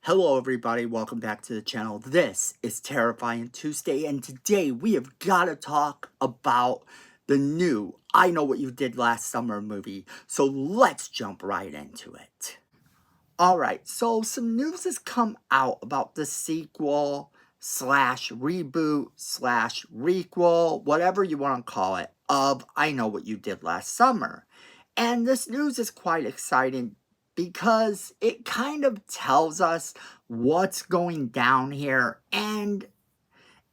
Hello everybody, welcome back to the channel. This is Terrifying Tuesday, and today we have got to talk about the new I Know What You Did Last Summer movie. So let's jump right into it. Alright, so some news has come out about the sequel slash reboot slash requel, whatever you want to call it, of I Know What You Did Last Summer. And this news is quite exciting because it kind of tells us what's going down here, and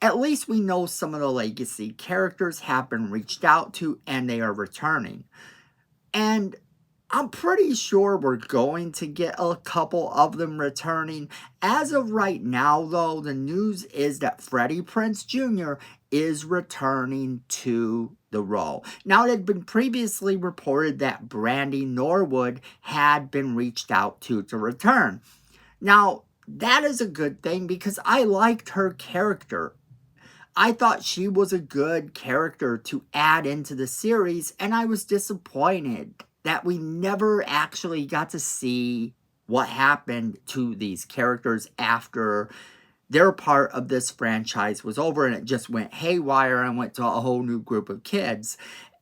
at least we know some of the legacy characters have been reached out to and they are returning. And I'm pretty sure we're going to get a couple of them returning. As of right now, though, the news is that Freddie Prinze Jr. is returning to the role. Now, it had been previously reported that Brandy Norwood had been reached out to return. Now, that is a good thing because I liked her character. I thought she was a good character to add into the series, and I was disappointed that we never actually got to see what happened to these characters after their part of this franchise was over and it just went haywire and went to a whole new group of kids.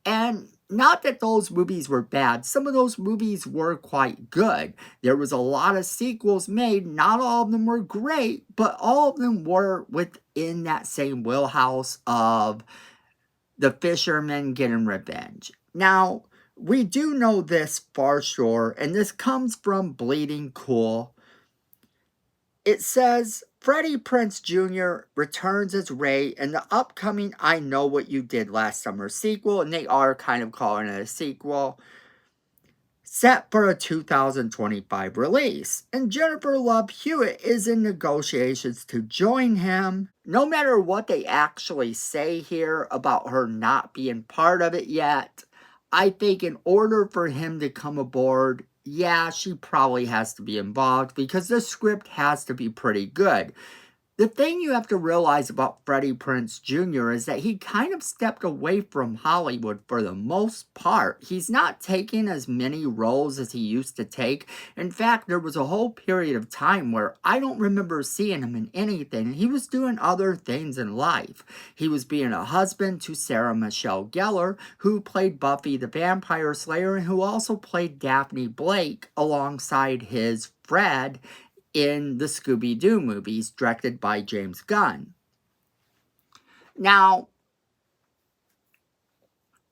And not that those movies were bad. Some of those movies were quite good. There was a lot of sequels made. Not all of them were great, but all of them were within that same wheelhouse of the fishermen getting revenge. Now, we do know this for sure, and this comes from Bleeding Cool. It says, Freddie Prinze Jr. returns as Ray in the upcoming I Know What You Did Last Summer sequel, and they are kind of calling it a sequel, set for a 2025 release. And Jennifer Love Hewitt is in negotiations to join him. No matter what they actually say here about her not being part of it yet, I think in order for him to come aboard, yeah, she probably has to be involved because the script has to be pretty good. The thing you have to realize about Freddie Prinze Jr. is that he kind of stepped away from Hollywood for the most part. He's not taking as many roles as he used to take. In fact, there was a whole period of time where I don't remember seeing him in anything. He was doing other things in life. He was being a husband to Sarah Michelle Gellar, who played Buffy the Vampire Slayer and who also played Daphne Blake alongside his Fred in the Scooby-Doo movies directed by James Gunn. Now,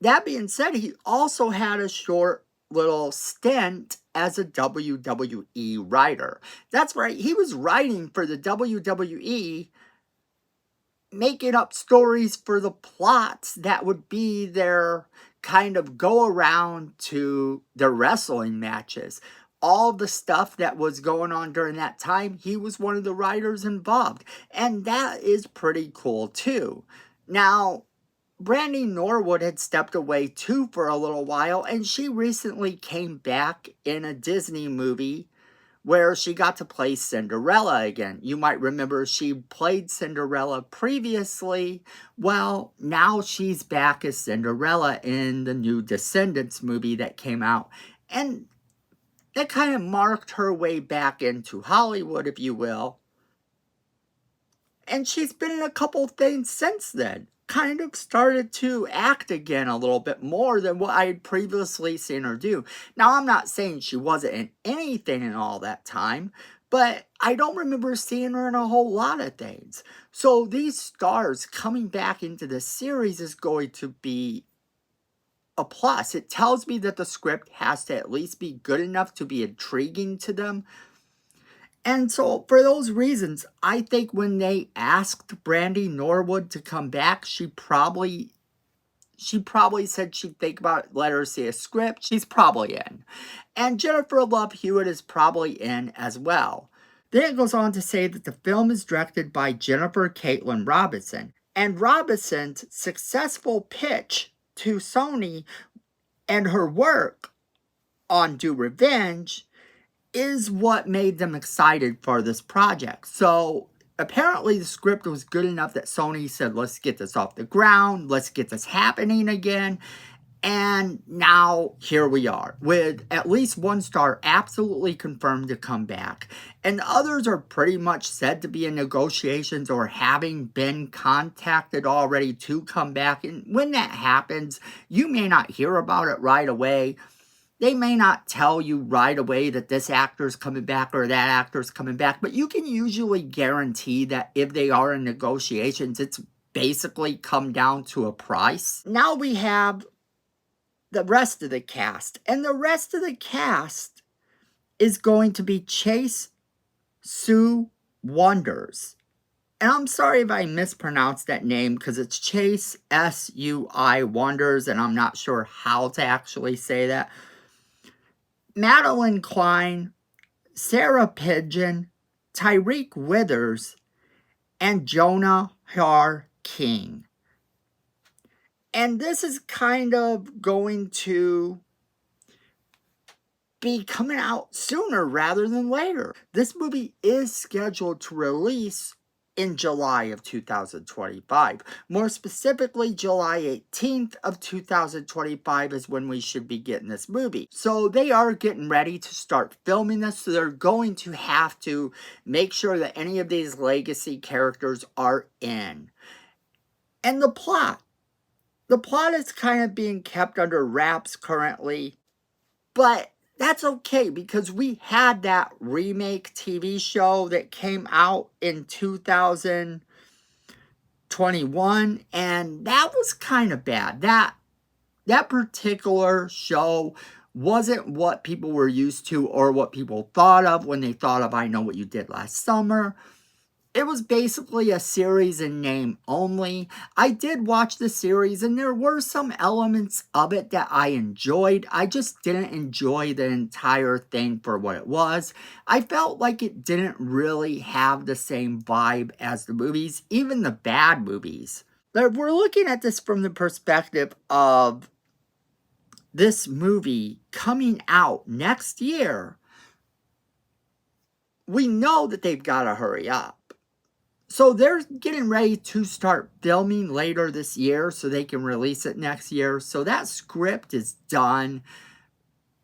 that being said, he also had a short little stint as a WWE writer. That's right, he was writing for the WWE, making up stories for the plots that would be their kind of go around to their wrestling matches. All the stuff that was going on during that time, he was one of the writers involved. And that is pretty cool too. Now, Brandy Norwood had stepped away too for a little while, and she recently came back in a Disney movie where she got to play Cinderella again. You might remember she played Cinderella previously. Well, now she's back as Cinderella in the new Descendants movie that came out. And that kind of marked her way back into Hollywood, if you will. And she's been in a couple things since then. Kind of started to act again a little bit more than what I had previously seen her do. Now, I'm not saying she wasn't in anything in all that time, but I don't remember seeing her in a whole lot of things. So these stars coming back into the series is going to be a plus. It tells me that the script has to at least be good enough to be intriguing to them. And so for those reasons, I think when they asked Brandy Norwood to come back, she probably said she'd think about it, let her see a script. She's probably in. And Jennifer Love Hewitt is probably in as well. Then it goes on to say that the film is directed by Jennifer Caitlin Robinson. And Robinson's successful pitch to Sony and her work on Do Revenge is what made them excited for this project. So apparently the script was good enough that Sony said, let's get this off the ground, let's get this happening again. And now here we are with at least one star absolutely confirmed to come back. And others are pretty much said to be in negotiations or having been contacted already to come back. And when that happens, you may not hear about it right away. They may not tell you right away that this actor's coming back or that actor's coming back, but you can usually guarantee that if they are in negotiations, it's basically come down to a price. Now we have the rest of the cast. And the rest of the cast is going to be Chase Sue Wonders. And I'm sorry if I mispronounced that name because it's Chase S-U-I Wonders, and I'm not sure how to actually say that. Madeline Klein, Sarah Pigeon, Tyreek Withers, and Jonah Har King. And this is kind of going to be coming out sooner rather than later. This movie is scheduled to release in July of 2025. More specifically, July 18th of 2025 is when we should be getting this movie. So they are getting ready to start filming this, so they're going to have to make sure that any of these legacy characters are in. And the plot is kind of being kept under wraps currently, but that's okay because we had that remake TV show that came out in 2021, and that was kind of bad. That particular show wasn't what people were used to or what people thought of when they thought of I Know What You Did Last Summer. It was basically a series in name only. I did watch the series and there were some elements of it that I enjoyed. I just didn't enjoy the entire thing for what it was. I felt like it didn't really have the same vibe as the movies, even the bad movies. But we're looking at this from the perspective of this movie coming out next year. We know that they've got to hurry up. So they're getting ready to start filming later this year so they can release it next year. So that script is done.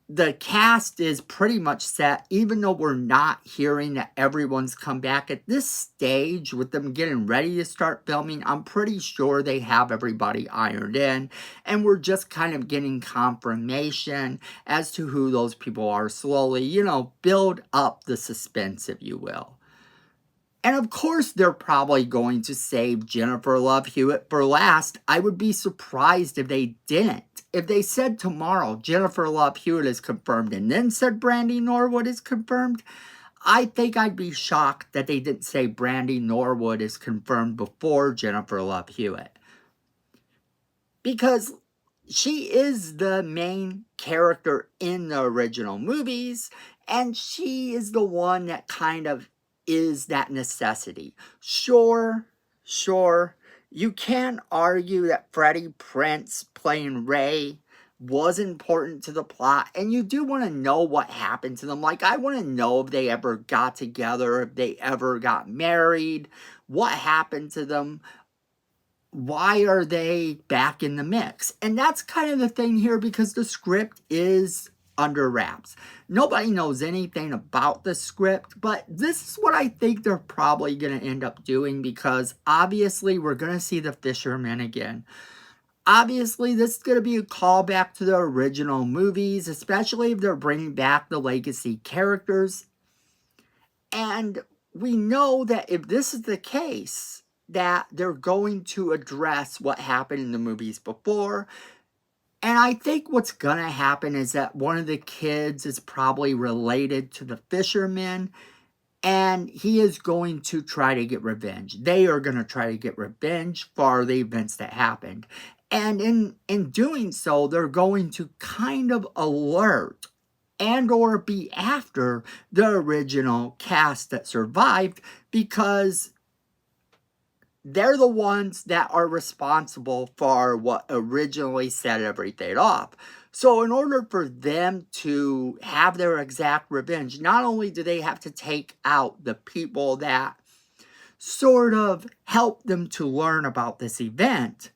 The cast is pretty much set, even though we're not hearing that everyone's come back. At this stage, with them getting ready to start filming, I'm pretty sure they have everybody ironed in. And we're just kind of getting confirmation as to who those people are slowly, build up the suspense, if you will. And of course, they're probably going to save Jennifer Love Hewitt for last. I would be surprised if they didn't. If they said tomorrow Jennifer Love Hewitt is confirmed and then said Brandy Norwood is confirmed, I think I'd be shocked that they didn't say Brandy Norwood is confirmed before Jennifer Love Hewitt. Because she is the main character in the original movies, and she is the one that kind of is that necessity. Sure, you can argue that Freddy Prinze playing Ray was important to the plot, and you do want to know what happened to them. Like, I want to know if they ever got together, if they ever got married, what happened to them, why are they back in the mix? And that's kind of the thing here because the script is under wraps. Nobody knows anything about the script, but this is what I think they're probably going to end up doing because obviously we're going to see the fishermen again. Obviously, this is going to be a callback to the original movies, especially if they're bringing back the legacy characters. And we know that if this is the case, that they're going to address what happened in the movies before. And I think what's going to happen is that one of the kids is probably related to the fishermen, and he is going to try to get revenge. They are going to try to get revenge for the events that happened. And in doing so, they're going to kind of alert and or be after the original cast that survived because they're the ones that are responsible for what originally set everything off. So in order for them to have their exact revenge, not only do they have to take out the people that sort of helped them to learn about this event,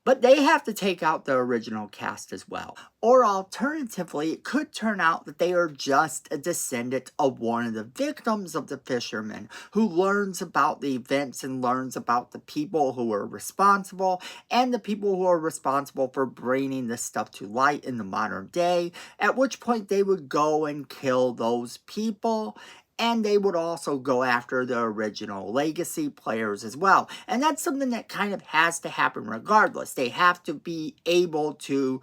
But they have to take out the original cast as well. Or alternatively, it could turn out that they are just a descendant of one of the victims of the fishermen who learns about the events and learns about the people who are responsible and the people who are responsible for bringing this stuff to light in the modern day, at which point they would go and kill those people. And they would also go after the original legacy players as well. And that's something that kind of has to happen regardless. They have to be able to,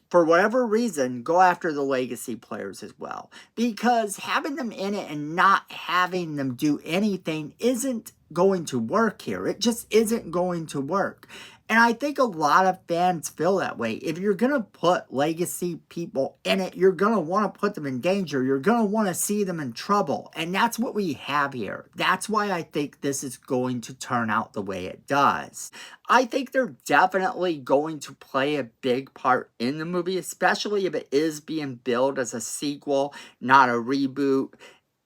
for whatever reason, go after the legacy players as well. Because having them in it and not having them do anything isn't going to work here. It just isn't going to work. And I think a lot of fans feel that way. If you're going to put legacy people in it, you're going to want to put them in danger. You're going to want to see them in trouble. And that's what we have here. That's why I think this is going to turn out the way it does. I think they're definitely going to play a big part in the movie, especially if it is being billed as a sequel, not a reboot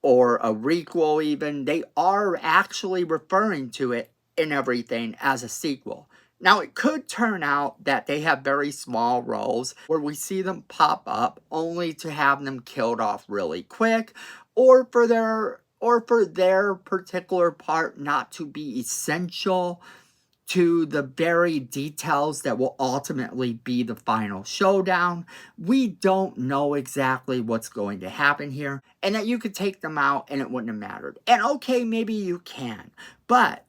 or a requel even. They are actually referring to it and everything as a sequel. Now, it could turn out that they have very small roles where we see them pop up only to have them killed off really quick, or for their particular part not to be essential to the very details that will ultimately be the final showdown. We don't know exactly what's going to happen here, and that you could take them out and it wouldn't have mattered. And okay, maybe you can, but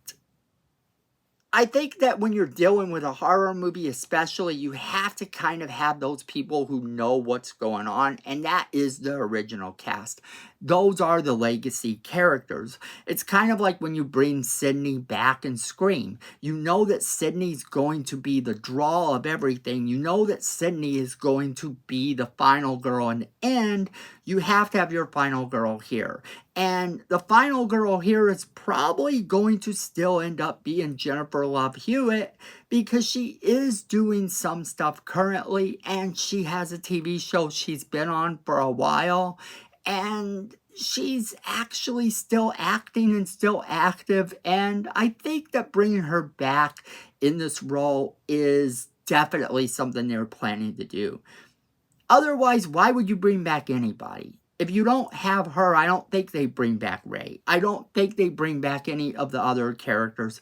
I think that when you're dealing with a horror movie especially, you have to kind of have those people who know what's going on, and that is the original cast. Those are the legacy characters. It's kind of like when you bring Sydney back in Scream. You know that Sydney's going to be the draw of everything. You know that Sydney is going to be the final girl in the end. You have to have your final girl here. And the final girl here is probably going to still end up being Jennifer Love Hewitt, because she is doing some stuff currently and she has a TV show she's been on for a while. And she's actually still acting and still active. And I think that bringing her back in this role is definitely something they're planning to do. Otherwise, why would you bring back anybody? If you don't have her, I don't think they bring back Ray. I don't think they bring back any of the other characters.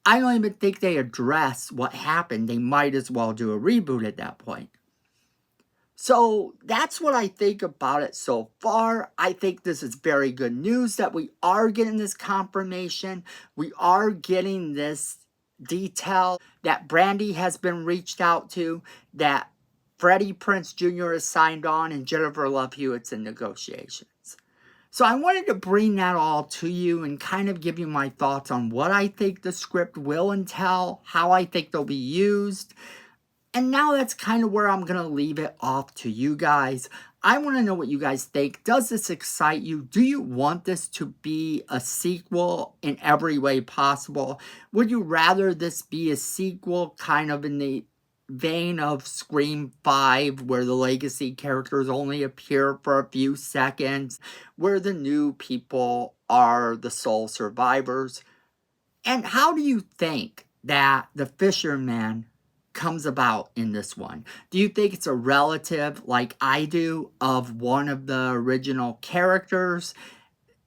I don't even think they address what happened. They might as well do a reboot at that point. So that's what I think about it so far. I think this is very good news that we are getting this confirmation. We are getting this detail that Brandy has been reached out to, that Freddie Prinze Jr. has signed on, and Jennifer Love Hewitt's in negotiations. So I wanted to bring that all to you and kind of give you my thoughts on what I think the script will entail, how I think they'll be used. And now that's kind of where I'm going to leave it off to you guys. I want to know what you guys think. Does this excite you? Do you want this to be a sequel in every way possible? Would you rather this be a sequel kind of in the vein of Scream 5, where the legacy characters only appear for a few seconds, where the new people are the sole survivors? And how do you think that the fisherman comes about in this one? Do you think it's a relative, like I do, of one of the original characters?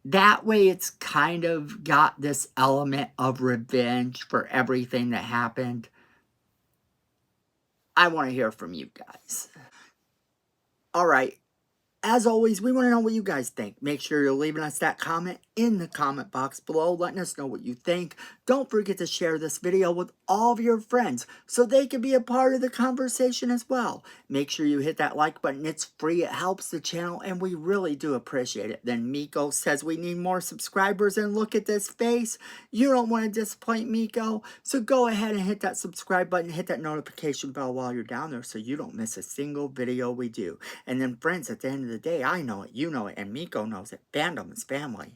That way it's kind of got this element of revenge for everything that happened. I want to hear from you guys. All right. As always, we want to know what you guys think. Make sure you're leaving us that comment in the comment box below, letting us know what you think. Don't forget to share this video with all of your friends so they can be a part of the conversation as well. Make sure you hit that like button. It's free. It helps the channel, and we really do appreciate it. Then Miko says we need more subscribers, and look at this face. You don't want to disappoint Miko, so go ahead and hit that subscribe button. Hit that notification bell while you're down there so you don't miss a single video we do. And then friends, at the end of the day, I know it, you know it, and Miko knows it. Fandom is family.